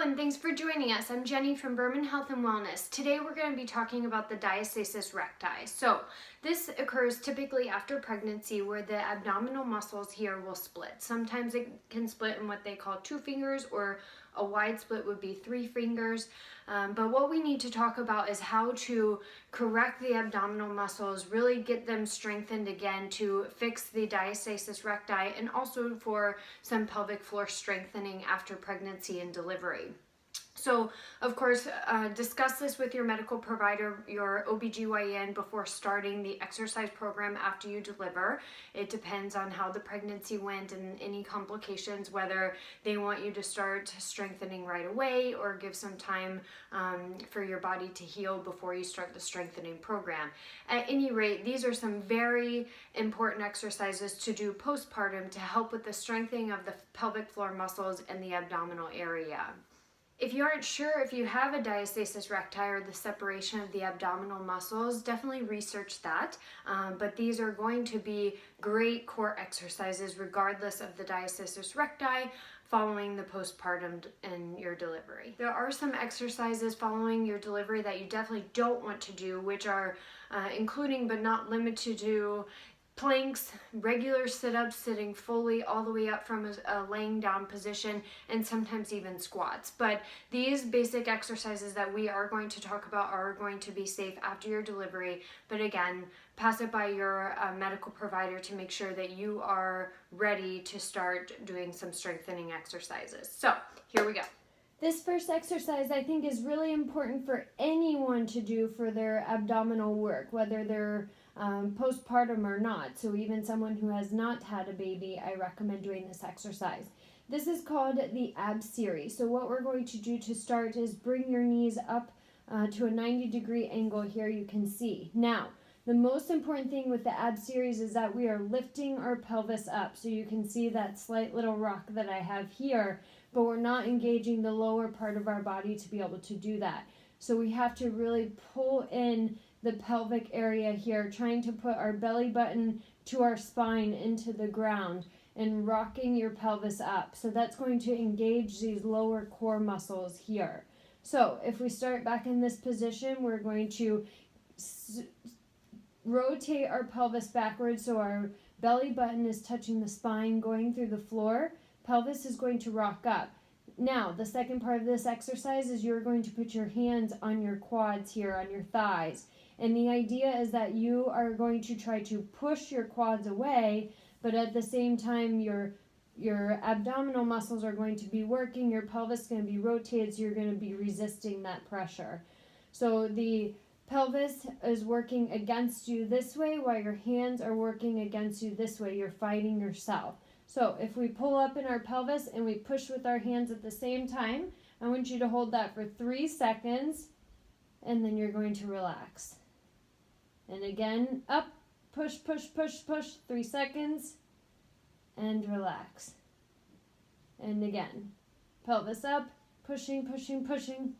and thanks for joining us. I'm Jenny from Berman Health and Wellness. Today we're going to be talking about the diastasis recti. So this occurs typically after pregnancy where the abdominal muscles here will split. Sometimes it can split in what they call 2 fingers, or a wide split would be 3 fingers. But what we need to talk about is how to correct the abdominal muscles, really get them strengthened again to fix the diastasis recti, and also for some pelvic floor strengthening after pregnancy and delivery. So, of course, discuss this with your medical provider, your OBGYN, before starting the exercise program after you deliver. It depends on how the pregnancy went and any complications, whether they want you to start strengthening right away or give some time for your body to heal before you start the strengthening program. At any rate, these are some very important exercises to do postpartum to help with the strengthening of the pelvic floor muscles and the abdominal area. If you aren't sure if you have a diastasis recti or the separation of the abdominal muscles, definitely research that. But these are going to be great core exercises regardless of the diastasis recti following the postpartum and your delivery. There are some exercises following your delivery that you definitely don't want to do, which are including but not limited to planks, regular sit-ups, sitting fully all the way up from a laying down position, and sometimes even squats. But these basic exercises that we are going to talk about are going to be safe after your delivery. But again, pass it by your medical provider to make sure that you are ready to start doing some strengthening exercises. So here we go. This first exercise I think is really important for anyone to do for their abdominal work, whether they're postpartum or not. So even someone who has not had a baby, I recommend doing this exercise. This is called the ab series. So what we're going to do to start is bring your knees up to a 90-degree angle here, you can see. Now, the most important thing with the ab series is that we are lifting our pelvis up. So you can see that slight little rock that I have here, but we're not engaging the lower part of our body to be able to do that. So we have to really pull in the pelvic area here, trying to put our belly button to our spine into the ground and rocking your pelvis up. So that's going to engage these lower core muscles here. So if we start back in this position, we're going to rotate our pelvis backwards so our belly button is touching the spine, going through the floor. Pelvis is going to rock up. Now, the second part of this exercise is you're going to put your hands on your quads here, on your thighs. And the idea is that you are going to try to push your quads away, but at the same time your abdominal muscles are going to be working, your pelvis is going to be rotated, so you're going to be resisting that pressure. So the pelvis is working against you this way while your hands are working against you this way. You're fighting yourself. So if we pull up in our pelvis and we push with our hands at the same time, I want you to hold that for 3 seconds, and then you're going to relax. And again, up, push, push, push, push, 3 seconds, and relax. And again, pelvis up, pushing, pushing, pushing,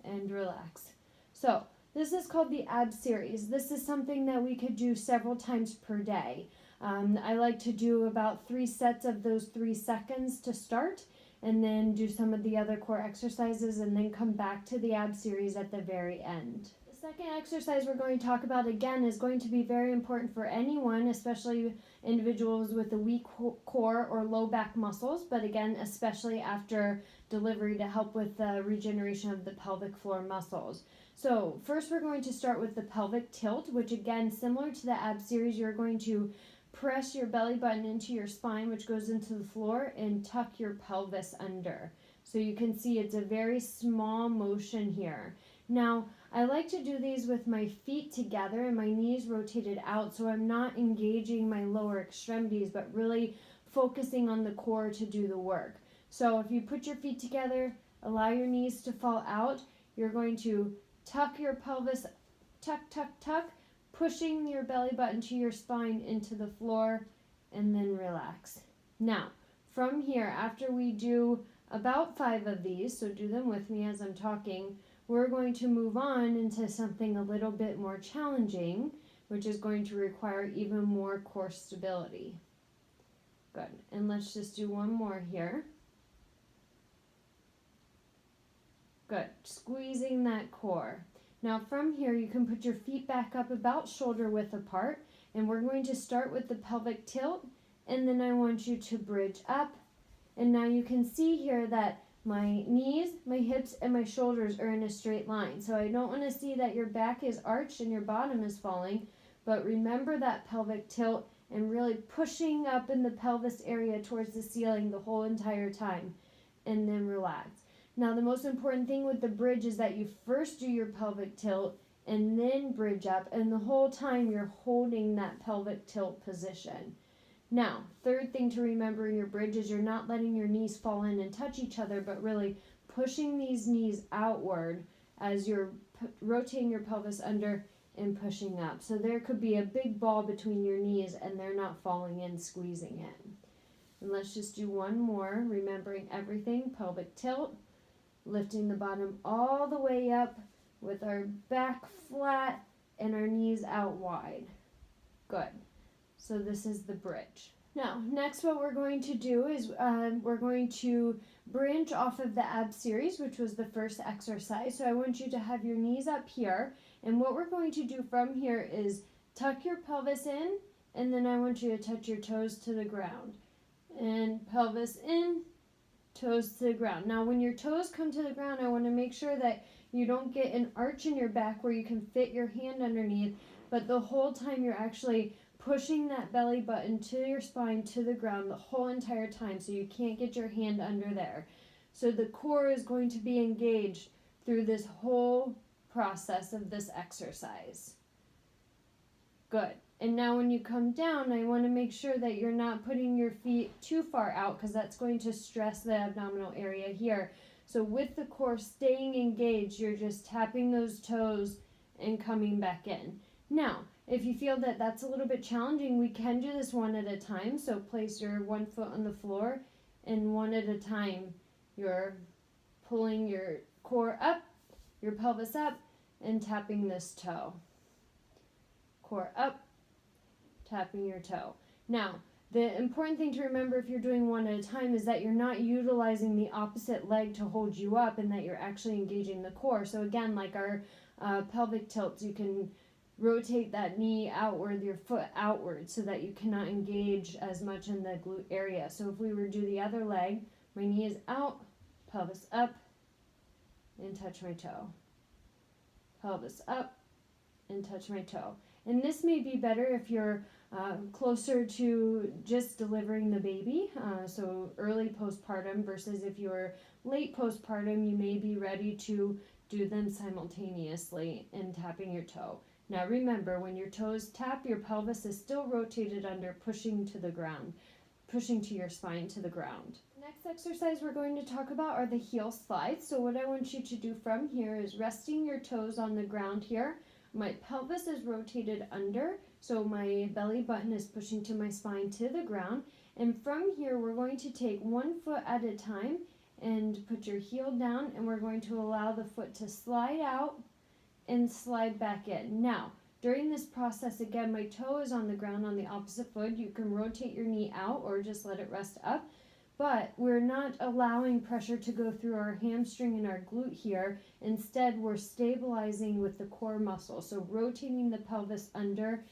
and relax. So this is called the ab series. This is something that we could do several times per day. I like to do about 3 sets of those 3 seconds to start, and then do some of the other core exercises, and then come back to the ab series at the very end. The second exercise we're going to talk about again is going to be very important for anyone, especially individuals with a weak core or low back muscles, but again, especially after delivery, to help with the regeneration of the pelvic floor muscles. So first we're going to start with the pelvic tilt, which again, similar to the ab series, you're going to press your belly button into your spine, which goes into the floor, and tuck your pelvis under. So you can see it's a very small motion here. Now, I like to do these with my feet together and my knees rotated out, so I'm not engaging my lower extremities, but really focusing on the core to do the work. So if you put your feet together, allow your knees to fall out, you're going to tuck your pelvis, tuck, tuck, tuck, pushing your belly button to your spine into the floor, and then relax. Now, from here, after we do about 5 of these, so do them with me as I'm talking, we're going to move on into something a little bit more challenging, which is going to require even more core stability. Good, and let's just do one more here. Good. Squeezing that core. Now from here, you can put your feet back up about shoulder width apart, and we're going to start with the pelvic tilt, and then I want you to bridge up. And now you can see here that my knees, my hips, and my shoulders are in a straight line. So I don't want to see that your back is arched and your bottom is falling, but remember that pelvic tilt and really pushing up in the pelvis area towards the ceiling the whole entire time, and then relax. Now the most important thing with the bridge is that you first do your pelvic tilt and then bridge up, and the whole time you're holding that pelvic tilt position. Now, third thing to remember in your bridge is you're not letting your knees fall in and touch each other, but really pushing these knees outward as you're rotating your pelvis under and pushing up. So there could be a big ball between your knees and they're not falling in, squeezing in. And let's just do one more, remembering everything. Pelvic tilt, lifting the bottom all the way up with our back flat and our knees out wide. Good. So this is the bridge. Now, next what we're going to do is we're going to bridge off of the ab series, which was the first exercise. So I want you to have your knees up here. And what we're going to do from here is tuck your pelvis in, and then I want you to touch your toes to the ground. And pelvis in, toes to the ground. Now, when your toes come to the ground, I want to make sure that you don't get an arch in your back where you can fit your hand underneath, but the whole time you're actually pushing that belly button to your spine to the ground the whole entire time, so you can't get your hand under there. So the core is going to be engaged through this whole process of this exercise. Good. And now when you come down, I want to make sure that you're not putting your feet too far out, because that's going to stress the abdominal area here. So with the core staying engaged, you're just tapping those toes and coming back in. Now, if you feel that that's a little bit challenging, we can do this one at a time. So place your one foot on the floor, and one at a time you're pulling your core up, your pelvis up, and tapping this toe. Core up, tapping your toe. Now, the important thing to remember if you're doing one at a time is that you're not utilizing the opposite leg to hold you up, and that you're actually engaging the core. So again, like our pelvic tilts, you can rotate that knee outward, your foot outward, so that you cannot engage as much in the glute area. So if we were to do the other leg, my knee is out, pelvis up, and touch my toe. Pelvis up, and touch my toe. And this may be better if you're closer to just delivering the baby, so early postpartum, versus if you're late postpartum, you may be ready to do them simultaneously and tapping your toe. Now remember, when your toes tap, your pelvis is still rotated under, pushing to the ground, pushing to your spine to the ground. Next exercise we're going to talk about are the heel slides. So what I want you to do from here is resting your toes on the ground here. My pelvis is rotated under, so my belly button is pushing to my spine to the ground. And from here, we're going to take 1 foot at a time and put your heel down, and we're going to allow the foot to slide out and slide back in. Now, during this process, again, my toe is on the ground on the opposite foot. You can rotate your knee out or just let it rest up. But we're not allowing pressure to go through our hamstring and our glute here. Instead, we're stabilizing with the core muscle. So rotating the pelvis under,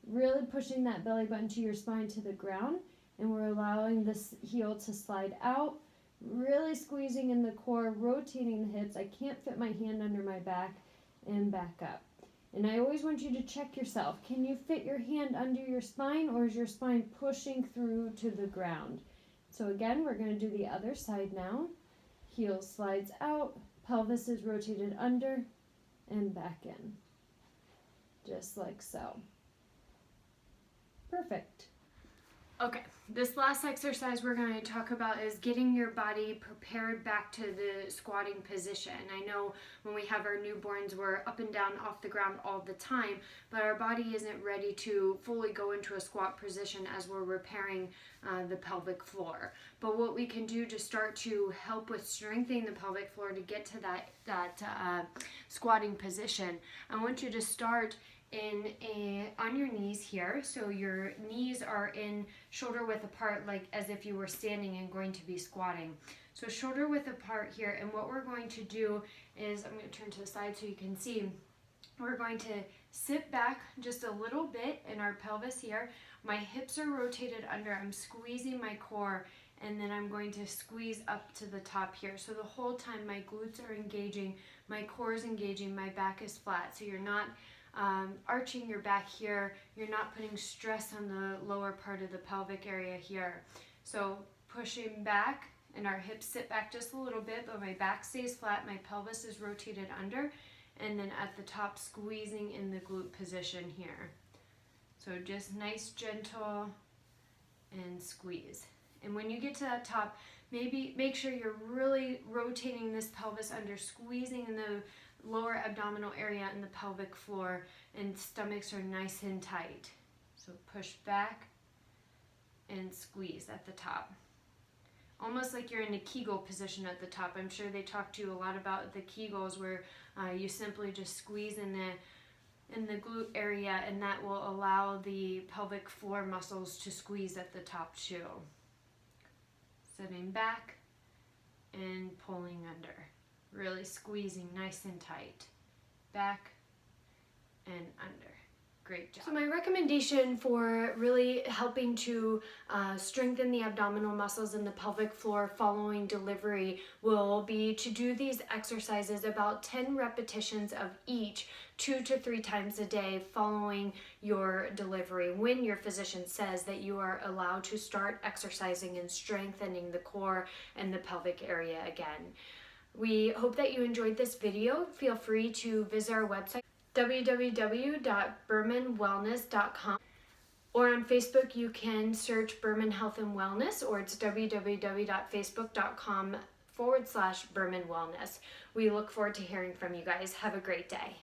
really pushing that belly button to your spine to the ground, and we're allowing this heel to slide out, really squeezing in the core, rotating the hips. I can't fit my hand under my back, and back up. And I always want you to check yourself. Can you fit your hand under your spine, or is your spine pushing through to the ground? So again, we're going to do the other side now. Heel slides out, pelvis is rotated under and back in. Just like so. Perfect. Okay, this last exercise we're going to talk about is getting your body prepared back to the squatting position. I know when we have our newborns, we're up and down off the ground all the time, but our body isn't ready to fully go into a squat position as we're repairing the pelvic floor. But what we can do to start to help with strengthening the pelvic floor to get to that squatting position, I want you to start on your knees here. So your knees are in shoulder width apart, like as if you were standing and going to be squatting. So shoulder width apart here, and what we're going to do is, I'm going to turn to the side so you can see, we're going to sit back just a little bit in our pelvis here. My hips are rotated under, I'm squeezing my core, and then I'm going to squeeze up to the top here. So the whole time my glutes are engaging, my core is engaging, my back is flat. So you're not arching your back here, you're not putting stress on the lower part of the pelvic area here. So pushing back, and our hips sit back just a little bit, but my back stays flat, my pelvis is rotated under, and then at the top squeezing in the glute position here. So just nice, gentle, and squeeze. And when you get to that top, maybe make sure you're really rotating this pelvis under, squeezing in the lower abdominal area and the pelvic floor, and stomachs are nice and tight. So push back and squeeze at the top. Almost like you're in a Kegel position at the top. I'm sure they talk to you a lot about the Kegels, where you simply just squeeze in the glute area, and that will allow the pelvic floor muscles to squeeze at the top too. Sitting back and pulling under. Really squeezing nice and tight. Back and under. Great job. So my recommendation for really helping to strengthen the abdominal muscles in the pelvic floor following delivery will be to do these exercises about 10 repetitions of each 2 to 3 times a day following your delivery, when your physician says that you are allowed to start exercising and strengthening the core and the pelvic area again. We hope that you enjoyed this video. Feel free to visit our website, www.bermanwellness.com, or on Facebook you can search Berman Health and Wellness, or it's www.facebook.com/Berman Wellness. We look forward to hearing from you guys. Have a great day.